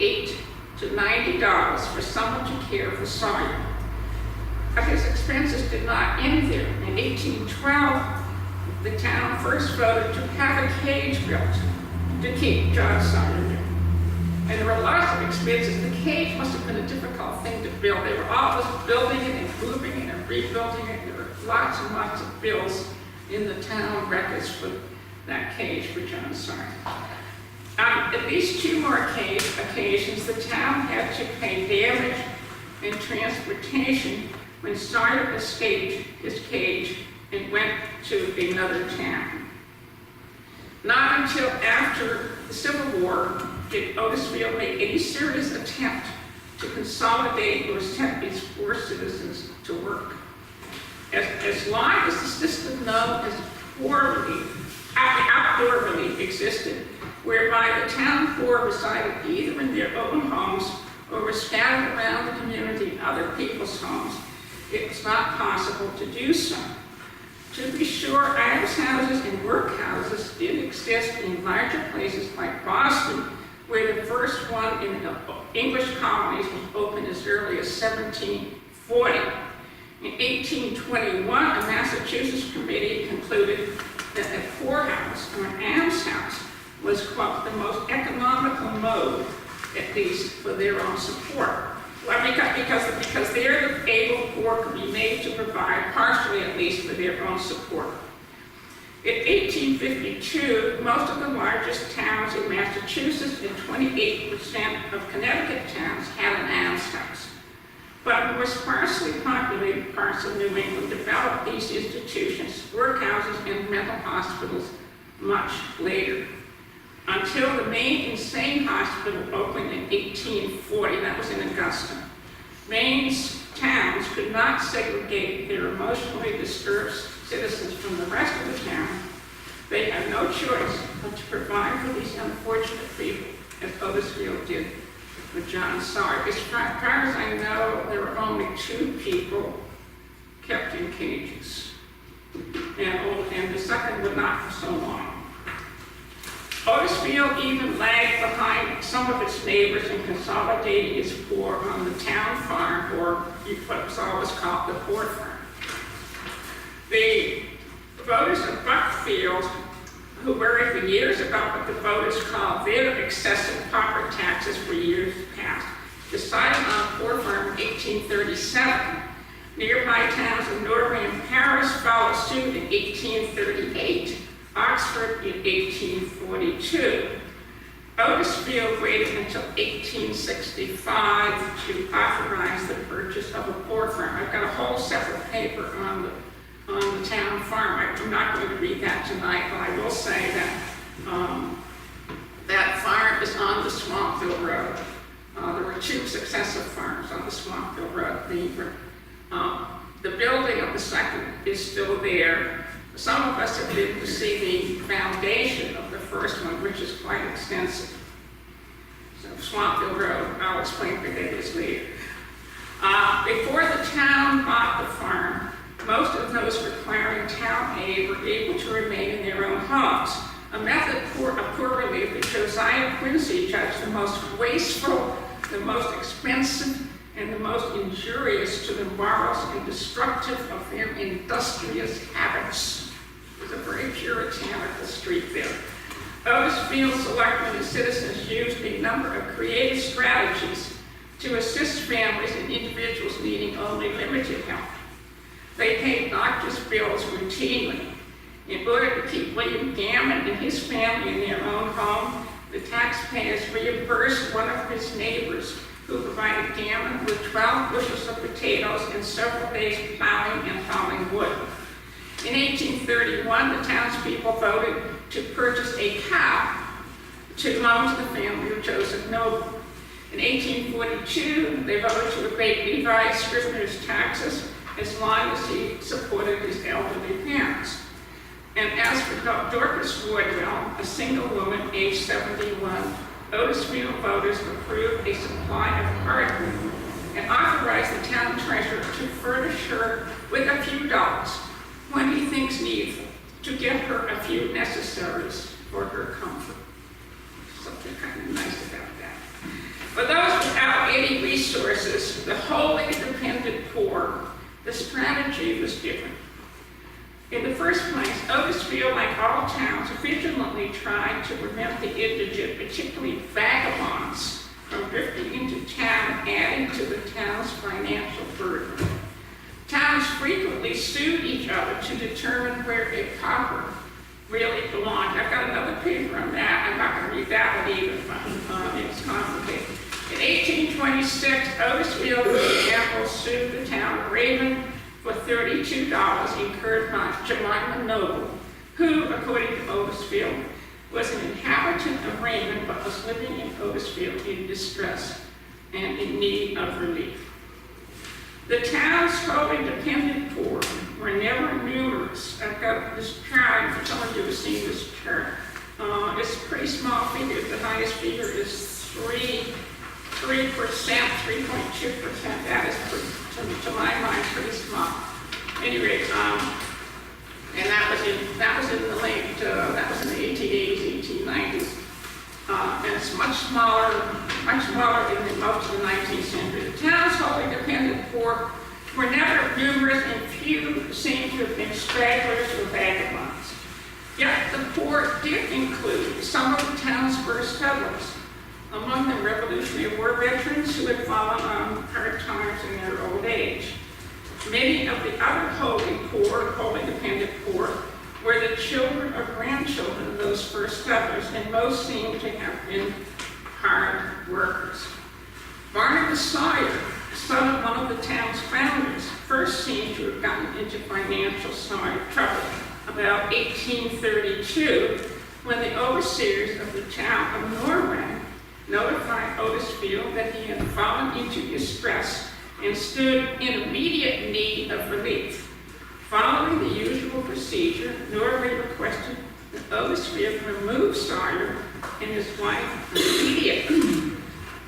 $8 to $90 for someone to care for Sawyer. But his expenses did not end there. In 1812, the town first voted to have a cage built to keep John Sawyer there. And there were lots of expenses. The cage must have been a difficult thing to build. They were always building it and moving it and rebuilding it. There were lots and lots of bills in the town records for that cage for John Sawyer. At least 2 more occasions, the town had to pay damage and transportation when Sawyer escaped his cage and went to another town. Not until after the Civil War did Otisfield make any serious attempt to consolidate or set these poor citizens to work. As long as the system known as outdoor relief existed, whereby the town poor resided either in their own homes or were scattered around the community in other people's homes, it was not possible to do so. To be sure, almshouses and workhouses did exist in larger places like Boston, where the first one in the English colonies was opened as early as 1740. In 1821, a Massachusetts committee concluded that a poorhouse or an almshouse was, quote, the most economical mode, at least for their own support. Well, because there the able poor could be made to provide, partially at least, for their own support. In 1852, most of the largest towns in Massachusetts and 28% of Connecticut towns had an almshouse. But more sparsely populated parts of New England developed these institutions, workhouses, and mental hospitals much later. Until the Maine Insane Hospital opened in 1840, that was in Augusta. Maine's towns could not segregate their emotionally disturbed citizens from the rest of the town. They had no choice but to provide for these unfortunate people, as Otisfield did with John Sawyer. As far as I know, there were only 2 people kept in cages, and the second would not for so long. Otisfield even lagged behind some of its neighbors in consolidating its poor on the town farm, or what was always called the poor farm. The voters of Buckfield, who worried for years about what the voters called their excessive pauper taxes for years past, decided on a poor farm in 1837. Nearby towns of Norway and Paris followed suit in 1838. Oxford in 1842. Otisfield waited until 1865 to authorize the purchase of a poor farm. I've got a whole separate paper on the town farm. I'm not going to read that tonight, but I will say that that farm is on the Swampville Road. There were 2 successive farms on the Swampville Road. The building of the second is still there. Some of us have been to see the foundation of the first one, which is quite extensive. So Swampville Road, I'll explain what it is later. Before the town bought the farm, most of those requiring town aid were able to remain in their own homes. A method of poor relief that Josiah Quincy judged the most wasteful, the most expensive, and the most injurious to the morals and destructive of their industrious habits. It was a very puritanical street there. Otisfield selectmen and citizens used a number of creative strategies to assist families and individuals needing only limited help. They paid doctors' bills routinely. In order to keep William Gammon and his family in their own home, the taxpayers reimbursed one of his neighbors who provided Gammon with 12 bushels of potatoes and several days plowing and hauling wood. In 1831, the townspeople voted to purchase a cow to belong to the family of Joseph Noble. In 1842, they voted to abate Levi Scrivener's taxes as long as he supported his elderly parents. And as for Dorcas Wardwell, a single woman aged 71, Otisfield voters approved a supply of hardwood and authorized the town treasurer to furnish her with a few dollars when he thinks needful to get her a few necessaries for her comfort. Something kind of nice about that. resources, the wholly dependent poor, the strategy was different. In the first place, Otisfield, like all towns, vigilantly tried to prevent the indigent, particularly vagabonds, from drifting into town and adding to the town's financial burden. Towns frequently sued each other to determine where a pauper really belonged. I've got another paper on that. I'm not going to read that one either, but it's complicated. In 1826, Otisfield, for example, sued the town of Raven for $32 incurred by Jemima Noble, who, according to Otisfield, was an inhabitant of Raymond but was living in Otisfield in distress and in need of relief. The town's wholly dependent poor were never numerous. I've got this chart for someone who has seen this chart. It's a pretty small figure. The highest figure is 3%, 3.2%. That is, to my mind, pretty small. Anyway, and that was in the late, that was in the 1880s, 1890s. And it's much smaller in most of the 19th century. The town's wholly dependent poor were never numerous, and few seem to have been stragglers or vagabonds. Yet the poor did include some of the town's first settlers, among them Revolutionary War veterans who had fallen on hard times in their old age. Many of the other wholly dependent poor, were the children or grandchildren of those first settlers, and most seem to have been hard workers. Barnabas Sawyer, son of one of the town's founders, first seemed to have gotten into financial trouble about 1832, when the overseers of the town of Norway notified Otisfield that he had fallen into distress and stood in immediate need of relief. Following the usual procedure, Norway requested that Otisfield remove Sawyer and his wife immediately.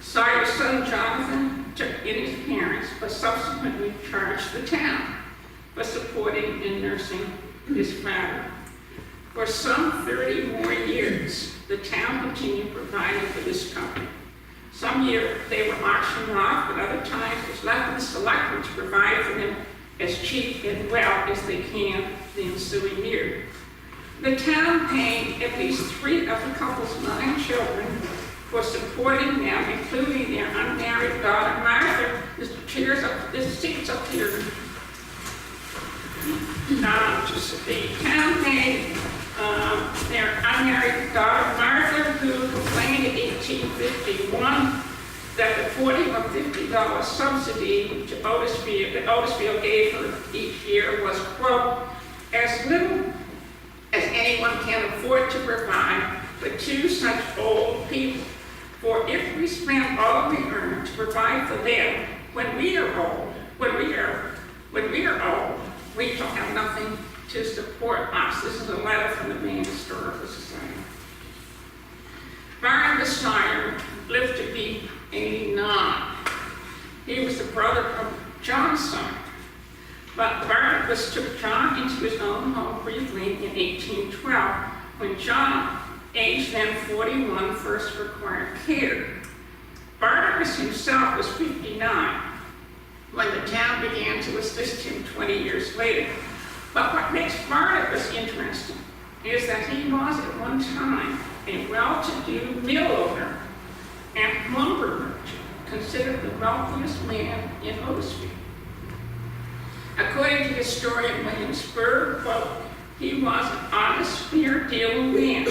Sawyer's son Jonathan took in his parents, but subsequently charged the town for supporting and nursing his father. For some 30 more years, the town continued providing for this company. Some years they were auctioned off, but other times it was left to the selectmen to provide for them as cheap and well as they can the ensuing year. The town paid at least 3 of the couple's 9 children for supporting them, including their unmarried daughter Martha. This seat's up here. The town paid their unmarried daughter Martha, who complained in 1851 that the $40 or $50 subsidy to Otisfield that Otisfield gave her each year was, quote, as little as anyone can afford to provide for 2 such old people. For if we spend all we earn to provide for them when we are old, we shall have nothing to support us. This is a letter from the Maine Historical Society. Barnabas Sawyer lived to be 89. He was the brother of John Sawyer. But Barnabas took John into his own home briefly in 1812, when John, aged then 41, first required care. Barnabas himself was 59 when the town began to assist him 20 years later. But what makes Barnabas interesting is that he was at one time a well-to-do mill owner and lumber merchant, considered the wealthiest man in Otisfield. According to historian William Spur, quote, he was an honest, fair-dealing man,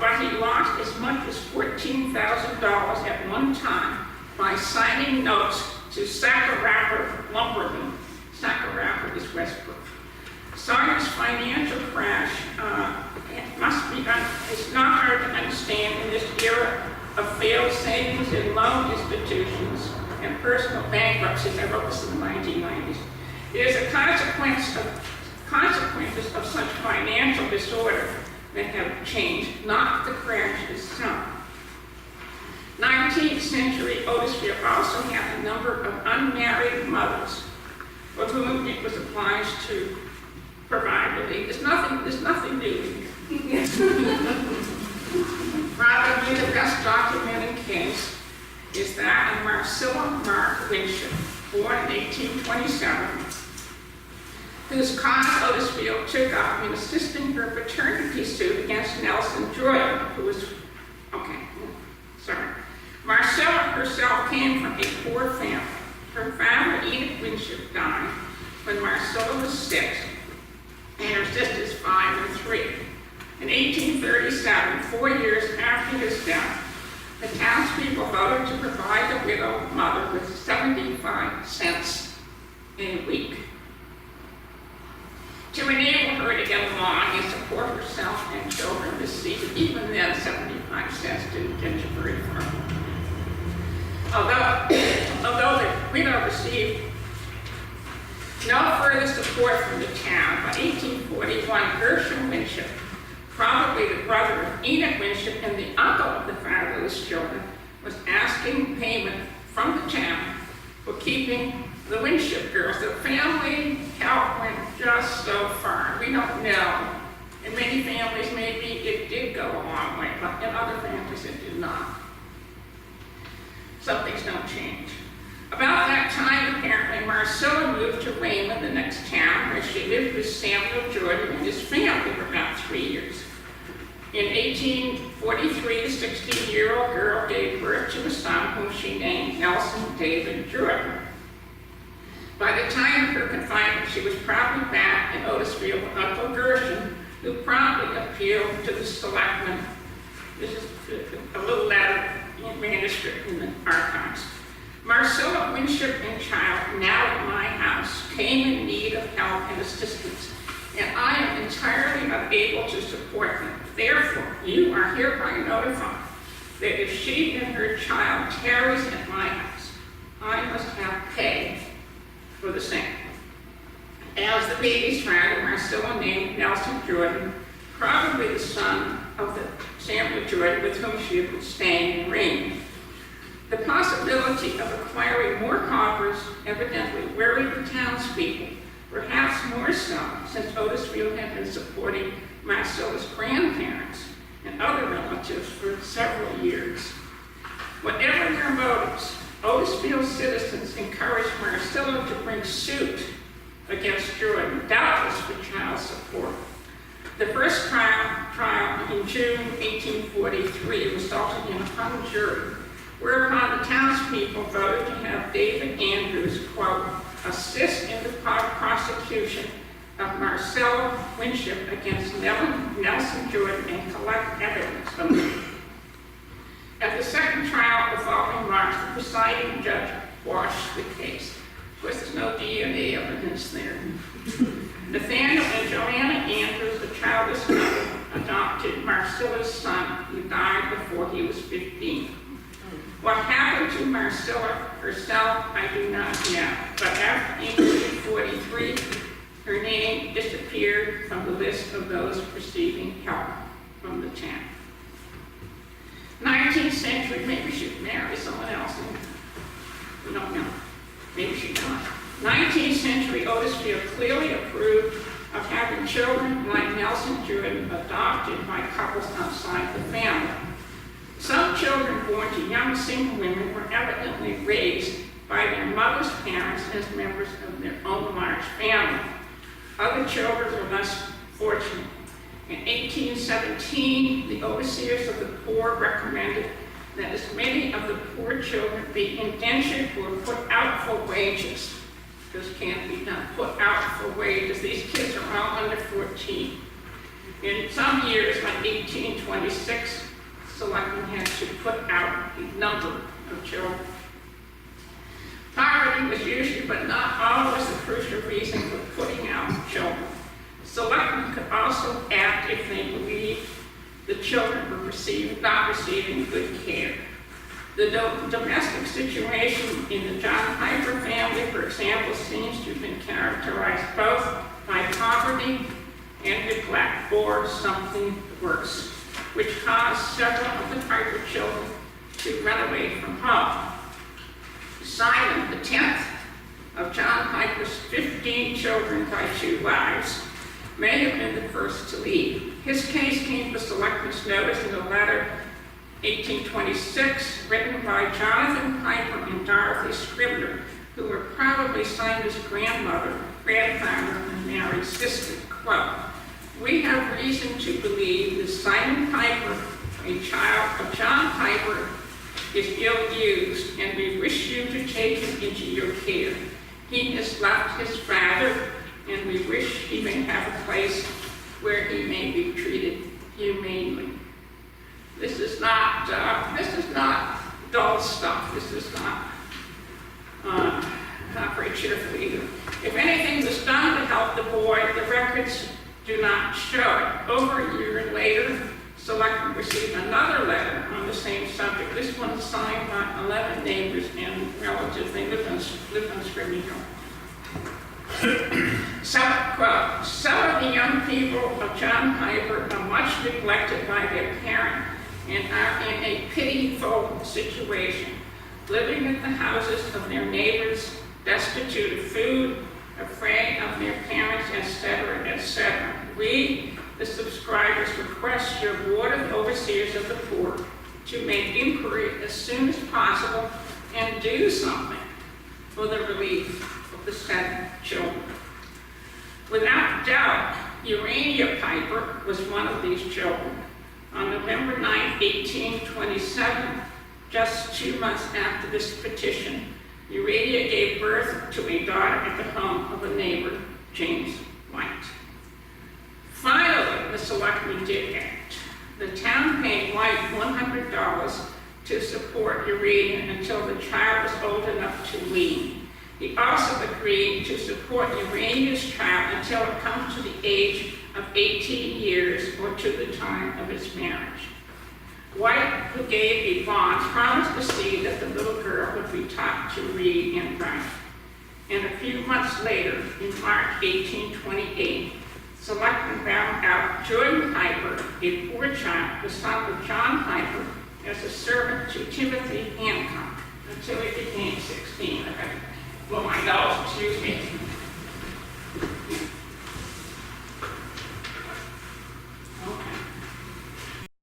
but he lost as much as $14,000 at one time by signing notes to Saccharapper lumbermen. Saccharapper is Westbrook. Sawyer's financial crash it's not hard to understand in this era of failed savings and loan institutions and personal bankruptcies. I wrote this in the 1990s. It is a consequences of such financial disorder that have changed, not the crash itself. 19th century Otisfield also had a number of unmarried mothers for whom it was obliged to provide relief. There's nothing new. Probably the best documented case is that of Marcella Mark Winship, born in 1827, whose cause Otisfield took up in assisting her paternity suit against Nelson Jordan, who was, Marcella herself came from a poor family. Her father, Edith Winship, died when Marcella was 6, and her sisters 5 and 3. In 1837, 4 years after his death, the townspeople voted to provide the widowed mother with 75 cents a week to enable her to get along and support herself and children this season. Even then, 75 cents didn't get you very far. Although the widow received no further support from the town, by 1841, Gershom Winship, probably the brother of Enoch Winship and the uncle of the fatherless children, was asking payment from the town for keeping the Winship girls. The family help went just so far. We don't know. In many families, maybe it did go a long way, but in other families, it did not. Some things don't change. About that time, apparently, Marcella moved to Raymond, the next town, where she lived with Samuel Jordan and his family for about 3 years. In 1843, the 16-year-old girl gave birth to a son whom she named Nelson David Jordan. By the time of her confinement, she was probably back in Otisfield with Uncle Gershom, who promptly appealed to the selectmen. This is a little letter in manuscript in the archives. Marcella Winship and child, now at my house, came in need of help and assistance, and I am entirely unable to support them. Therefore, you are hereby notified that if she and her child tarries at my house, I must have pay for the same. As the baby's father, Marcella named Nelson Jordan, probably the son of the Samuel Jordan with whom she had been staying in Raymond. The possibility of acquiring more coppers evidently worried the townspeople, perhaps more so since Otisfield had been supporting Marcella's grandparents and other relatives for several years. Whatever their motives, Otisfield citizens encouraged Marcella to bring suit against Jordan, doubtless for child support. The first trial in June 1843 resulted in a hung jury, whereupon the townspeople voted to have David Andrews, quote, assist in the prosecution of Marcella Winship against Nelson Jordan and collect evidence from them. At the second trial the following March, the presiding judge quashed the case. Of course, there's no DNA evidence there. Nathaniel and Joanna Andrews, the childless couple, adopted Marcella's son, who died before he was 15. What happened to Marcella herself, I do not know, but after 1843, her name disappeared from the list of those receiving help from the town. 19th century, maybe she'd marry someone else. We don't know. Maybe she died. 19th century Otisfield clearly approved of having children like Nelson Jordan adopted by couples outside the family. Some children born to young single women were evidently raised by their mother's parents as members of their own large family. Other children were less fortunate. In 1817, the overseers of the poor recommended that as many of the poor children be indentured or put out for wages. This can't be done. Put out for wages. These kids are all under 14. In some years, like 1826, selectmen had to put out a number of children. Poverty was usually, but not always, the crucial reason for putting out children. Selectmen could also act if they believed the children were not receiving good care. The domestic situation in the John Piper family, for example, seems to have been characterized both by poverty and neglect, or something worse, which caused several of the Piper children to run away from home. Simon, the 10th of John Piper's 15 children by 2 wives, may have been the first to leave. His case came to selectmen's notice in a letter 1826, written by Jonathan Piper and Dorothy Scribner, who were probably Simon's grandmother, grandfather, and Mary's sister. Quote, "We have reason to believe that Simon Piper, a child of John Piper, is ill-used, and we wish you to take him into your care. He has left his father, and we wish he may have a place where he may be treated humanely." This is not dull stuff. This is not very cheerful either. If anything was done to help the boy, the records do not show it. Over a year later, Selectmen received another letter on the same subject. This one signed by 11 neighbors and relatives. They lived on Scribner Hill. Quote, "Some of the young people of John Piper are much neglected by their parent and are in a pitiful situation, living at the houses of their neighbors, destitute of food, afraid of their parents, etc., etc. We, the subscribers, request your board of overseers of the poor to make inquiry as soon as possible and do something for the relief of the said children." Without doubt, Urania Piper was one of these children. On November 9, 1827, just 2 months after this petition, Urania gave birth to a daughter at the home of a neighbor, James White. Finally, the selectmen did act. The town paid White $100 to support Urania until the child was old enough to wean. He also agreed to support Urania's child until it comes to the age of 18 years or to the time of its marriage. White, who gave a bond, promised to see that the little girl would be taught to read and write. And a few months later, in March 1828, selectmen found out Jordan Piper, a poor child, the son of John Piper, as a servant to Timothy Hancock until he became 16. Okay. Well, my nose, excuse me.